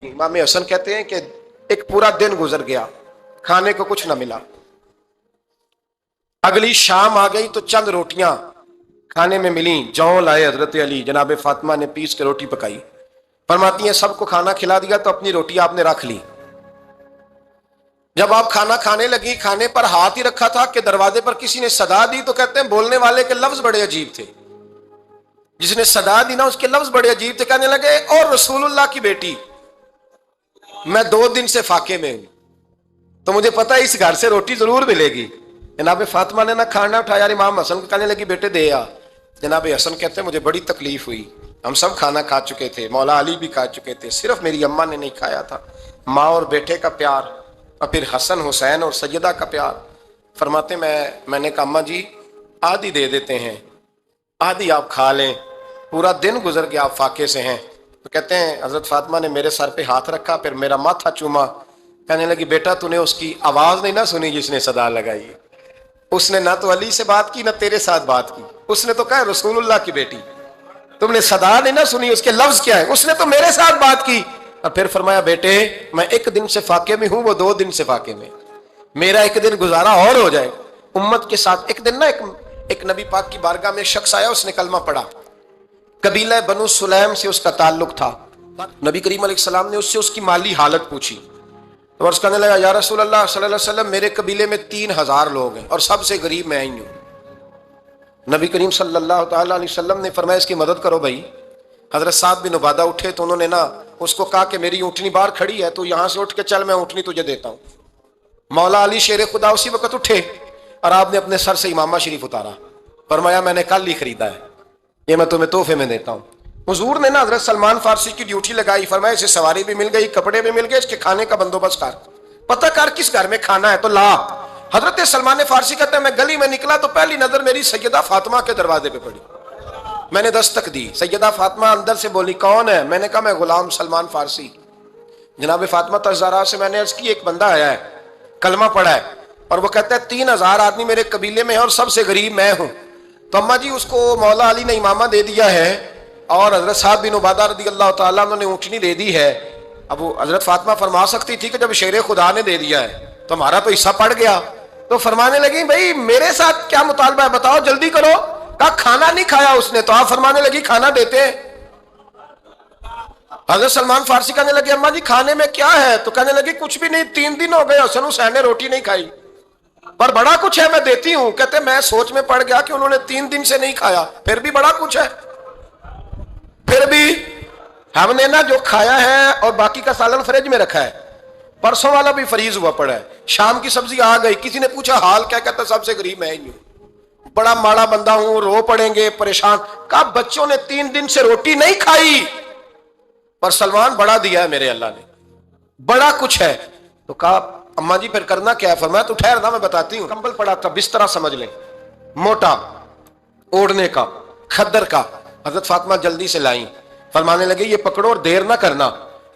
इमाम हसन कहते हैं कि एक पूरा दिन गुजर गया, खाने को कुछ ना मिला। अगली शाम आ गई तो चंद रोटियां खाने में मिली। जौ लाए हजरत अली, जनाब फातिमा ने पीस के रोटी पकाई। फरमाती हैं सबको खाना खिला दिया तो अपनी रोटी आपने रख ली। जब आप खाना खाने लगी, खाने पर हाथ ही रखा था कि दरवाजे पर किसी ने सदा दी। तो कहते हैं बोलने वाले के लफ्ज बड़े अजीब थे, जिसने सदा दी ना उसके लफ्ज बड़े अजीब थे। कहने लगे और रसूलुल्लाह की बेटी, मैं 2 दिन से फाके में हूं, तो मुझे पता है इस घर से रोटी जरूर मिलेगी। जनाब फातिमा ने ना खाना उठाया, इमाम हसन को कहने लगी बेटे दे आ। जनाब हसन कहते हैं मुझे बड़ी तकलीफ हुई, हम सब खाना खा चुके थे, मौला अली भी खा चुके थे, सिर्फ मेरी अम्मा ने नहीं खाया था। माँ और बेटे का प्यार और फिर हसन हुसैन और सैयदा का प्यार। फरमाते मैंने कहा अम्मा जी आधी दे देते हैं, आधी आप खा लें, पूरा दिन गुजर गया आप फाके से हैं। तो कहते हैं हजरत फातिमा ने मेरे सर पे हाथ रखा, फिर मेरा माथा चूमा। कहने लगी बेटा तूने उसकी आवाज नहीं ना सुनी जिसने सदा लगाई। उसने ना तो अली से बात की ना तेरे साथ बात की, उसने तो कहा रसूलुल्लाह की बेटी। तुमने सदा नहीं ना सुनी, उसके लफ्ज क्या है, उसने तो मेरे साथ बात की। और फिर फरमाया बेटे मैं 1 दिन से फाके में हूं, वो 2 दिन से फाके में, मेरा 1 दिन गुजारा और हो जाए उम्मत के साथ। एक दिन ना एक नबी पाक की बारगाह में शख्स आया, उसने कलमा पढ़ा। कबीला बनु सुलैम से उसका ताल्लुक था। नबी करीम अलैहिस्सलाम ने उससे उसकी माली हालत पूछी तो अर्ज करने लगा या रसूल अल्लाह सल्लल्लाहु अलैहि वसल्लम मेरे कबीले में 3000 लोग हैं और सबसे गरीब मैं ही हूं। नबी करीम सल्लल्लाहु अलैहि वसल्लम ने फरमाया इसकी मदद करो भाई। हजरत साद बिन उबादा उठे तो उन्होंने ना उसको कहा कि मेरी ऊँटनी बाहर खड़ी है, तो यहां से उठ के चल, मैं ऊँटनी तुझे देता हूं। मौला अली शेर खुदा उसी वक्त उठे और आपने अपने सर से इमामा शरीफ उतारा। फरमाया मैंने कल ही खरीदा है, ये मैं तुम्हें तोहफे में देता हूं। हुजूर ने ना हजरत सलमान फारसी की ड्यूटी लगाई। फरमाया इसे सवारी भी मिल गई, कपड़े भी मिल गए, इसके खाने का बंदोबस्त कर, पता कर किस घर में खाना है तो ला। हजरत सलमान फारसी कहते हैं मैं गली में निकला तो पहली नजर मेरी सैयदा फातिमा के दरवाजे पे पड़ी। मैंने दस्तक दी, सैयदा फातिमा अंदर से बोली कौन है? मैंने कहा मैं गुलाम सलमान फारसी। जनाब फातिमा तज़ारा से मैंने अर्ज की एक बंदा आया है, कलमा पढ़ा है और वो कहता है 3000 आदमी मेरे कबीले में है और सबसे गरीब मैं हूं। तो अम्मा जी उसको मौला अली ने इमामा दे दिया है और हजरत साद बिन उबादा रदी अल्लाह तआला अन्हु ने ऊँटनी दे दी है। अब वो हजरत फातिमा फरमा सकती थी कि जब शेर खुदा ने दे दिया है तो हमारा तो हिस्सा पड़ गया। तो फरमाने लगी भाई मेरे साथ क्या मुतालबा है बताओ, जल्दी करो। कहा खाना नहीं खाया उसने, तो आप फरमाने लगी खाना देते। हजरत सलमान फारसी कहने लगे अम्मा जी खाने में क्या है? तो कहने लगी कुछ भी नहीं, 3 दिन हो गए हसन हुसैन ने रोटी नहीं खाई, पर बड़ा कुछ है मैं देती हूं। कहते मैं सोच में पड़ गया कि उन्होंने 3 दिन से नहीं खाया, फिर भी बड़ा कुछ है। फिर भी हमने ना जो खाया है और बाकी का सालन फ्रिज में रखा है, परसों वाला भी फ्रीज हुआ पड़ा है, शाम की सब्जी आ गई। किसी ने पूछा हाल क्या? कहता सबसे गरीब मैं ही हूं, बड़ा माड़ा बंदा हूं, रो पड़ेंगे परेशान। कहा बच्चों ने 3 दिन से रोटी नहीं खाई पर सलमान बड़ा दिया है मेरे अल्लाह ने, बड़ा कुछ है। तो कहा अम्मा जी फिर करना क्या है? फरमाया तू ठहर ना मैं बताती हूँ। कंबल पड़ा था, बिस्तरा समझ ले, मोटा ओढ़ने का, खद्दर का। हजरत फातिमा जल्दी से लाई, फरमाने लगे ये पकड़ो और देर ना करना।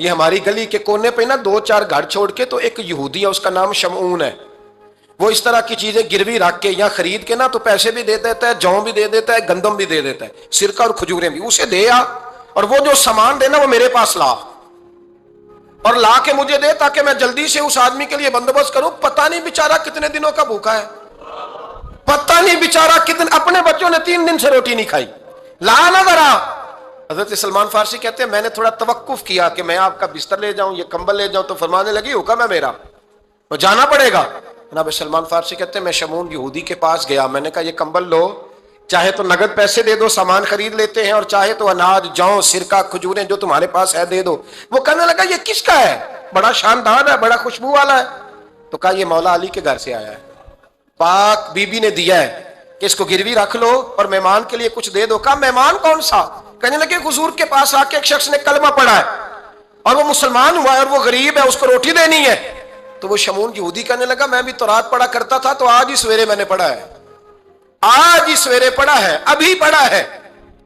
ये हमारी गली के कोने पे ना 2-4 घर छोड़ के तो एक यहूदी है, उसका नाम शमऊन है, वो इस तरह की चीजें गिरवी रख के या खरीद के ना तो पैसे भी दे देता है, जौ भी दे देता है, गंदम भी दे देता है, सिरका और खजूरें भी। उसे दे आ और वो जो सामान देना वो मेरे पास ला और ला के मुझे दे ताकि मैं जल्दी से उस आदमी के लिए बंदोबस्त करूं। पता नहीं बेचारा कितने दिनों का भूखा है, पता नहीं बेचारा कितने, अपने बच्चों ने 3 दिन से रोटी नहीं खाई, ला ना जरा। हजरत सलमान फारसी कहते हैं मैंने थोड़ा तवक्कुफ किया कि मैं आपका बिस्तर ले जाऊं, ये कंबल ले जाऊं। तो फरमाने लगी हुक्म है मेरा, तो जाना पड़ेगा। जनाब सलमान फारसी कहते हैं मैं शमून यहूदी के पास गया, मैंने कहा ये कंबल लो, चाहे तो नगद पैसे दे दो, सामान खरीद लेते हैं, और चाहे तो अनाज जौ सिरका खजूरें जो तुम्हारे पास है दे दो। वो कहने लगा ये किसका है? बड़ा शानदार है, बड़ा खुशबू वाला है। तो कहा ये मौला अली के घर से आया है, पाक बीबी ने दिया है कि इसको गिरवी रख लो और मेहमान के लिए कुछ दे दो। कहा मेहमान कौन सा? कहने लगे हुजूर के पास आके एक शख्स ने कलमा पढ़ा है और वो मुसलमान हुआ है और वो गरीब है, उसको रोटी देनी है। तो वो शमून यहूदी कहने लगा मैं भी तौरात पढ़ा करता था, तो आज ही सवेरे मैंने पढ़ा है, आज ही सवेरे पढ़ा है, अभी पढ़ा है।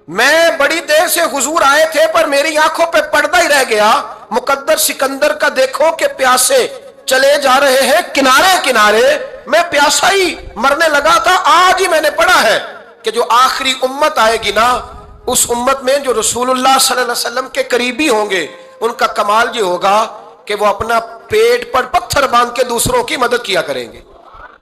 मैं बड़ी देर से हुजूर आए थे पर मेरी आंखों पे पर्दा ही रह गया। मुकद्दर सिकंदर का देखो कि प्यासे चले जा रहे हैं किनारे किनारे, मैं प्यासा ही मरने लगा था। आज ही मैंने पढ़ा है कि जो आखिरी उम्मत आएगी ना, उस उम्मत में जो रसूलुल्लाह सल्लल्लाहु अलैहि वसल्लम के करीबी होंगे ان کا کمال یہ ہوگا کہ وہ اپنا پیٹ پر پتھر باندھ کے دوسروں کی مدد کیا کریں گے.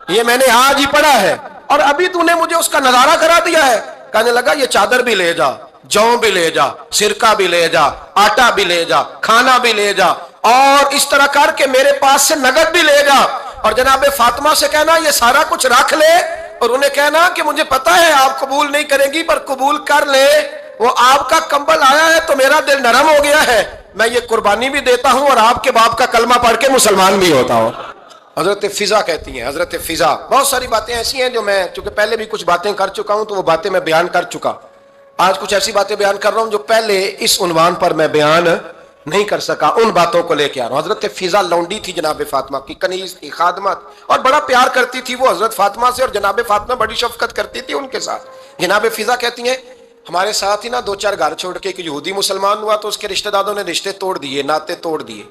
یہ میں نے آج ہی پڑھا ہے اور ابھی تو نے مجھے اس کا نظارہ کرا دیا ہے. کہنے لگا یہ چادر بھی لے جا, جو بھی لے جا, سرکہ بھی لے جا, آٹا بھی لے جا, کھانا بھی لے جا, اور اس طرح کر کے میرے پاس سے نگد بھی لے جا, اور جناب فاطمہ سے کہنا یہ سارا کچھ رکھ لے, اور انہیں کہنا کہ مجھے پتا ہے آپ قبول نہیں کریں گی پر قبول کر لے, وہ آپ کا کمبل آیا ہے تو میرا دل نرم ہو گیا ہے, میں یہ قربانی بھی دیتا ہوں اور آپ کے باپ کا کلمہ پڑھ کے مسلمان بھی ہوتا ہوں. حضرت فضا کہتی ہیں, حضرت فضا. بہت ساری باتیں ایسی ہیں جو میں چونکہ پہلے بھی کچھ باتیں کر چکا ہوں تو وہ باتیں میں بیان کر چکا. آج کچھ ایسی باتیں بیان کر رہا ہوں جو پہلے اس عنوان پر میں بیان نہیں کر سکا, ان باتوں کو لے کے آ رہا ہوں. حضرت فضا لونڈی تھی جناب فاطمہ کی, کنیز تھی, خادمت, اور بڑا پیار کرتی تھی وہ حضرت فاطمہ سے, اور جناب فاطمہ بڑی شفقت کرتی تھی ان کے ساتھ. جناب فضا کہتی ہیں ہمارے ساتھ ہی نا 2-4 گھر چھوڑ کے ایک یہودی مسلمان ہوا تو اس کے رشتہ داروں نے رشتے توڑ دیے, ناطے توڑ دیے,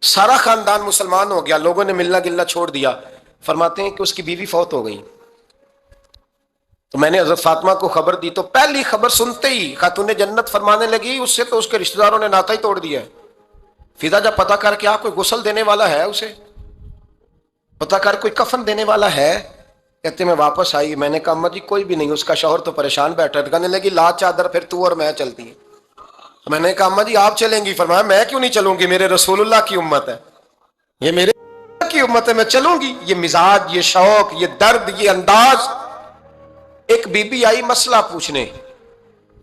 سارا خاندان مسلمان ہو گیا, لوگوں نے ملنا گلنا چھوڑ دیا. فرماتے ہیں کہ اس کی بیوی فوت ہو گئی تو میں نے حضرت فاطمہ کو خبر دی تو پہلی خبر سنتے ہی خاتون جنت فرمانے لگی اس سے تو اس کے رشتہ داروں نے ناطا ہی توڑ دیا ہے. فضا جب پتہ کر کے کوئی غسل دینے والا ہے, اسے پتہ کر کوئی کفن دینے والا ہے, کہتے میں واپس آئی, میں نے کہا اماں جی کوئی بھی نہیں, اس کا شوہر تو پریشان بیٹھا. کہنے لگی لا چادر پھر تو اور میں چلتی ہے. میں نے کہا اماں جی آپ چلیں گی؟ فرمایا میں کیوں نہیں چلوں گی, میرے رسول اللہ کی امت ہے, یہ میرے کی امت ہے, میں چلوں گی. یہ مزاج, یہ شوق, یہ درد, یہ انداز. ایک بی بی آئی مسئلہ پوچھنے,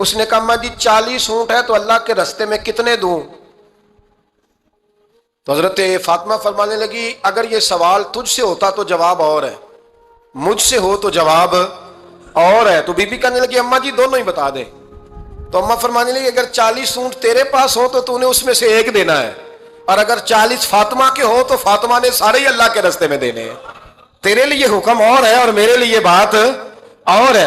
اس نے کہا اماں جی 40 اونٹ ہے تو اللہ کے رستے میں کتنے دوں؟ تو حضرت فاطمہ فرمانے لگی اگر یہ سوال تجھ سے ہوتا تو جواب اور ہے, مجھ سے ہو تو جواب اور ہے. تو بی بی کہنے لگی اماں جی دونوں ہی بتا دیں. تو اماں فرمانے لگی اگر 40 اونٹ تیرے پاس ہو تو نے اس میں سے ایک دینا ہے, اور اگر 40 فاطمہ کے ہو تو فاطمہ نے سارے ہی اللہ کے رستے میں دینے ہیں. تیرے لیے حکم اور ہے اور میرے لیے بات اور ہے.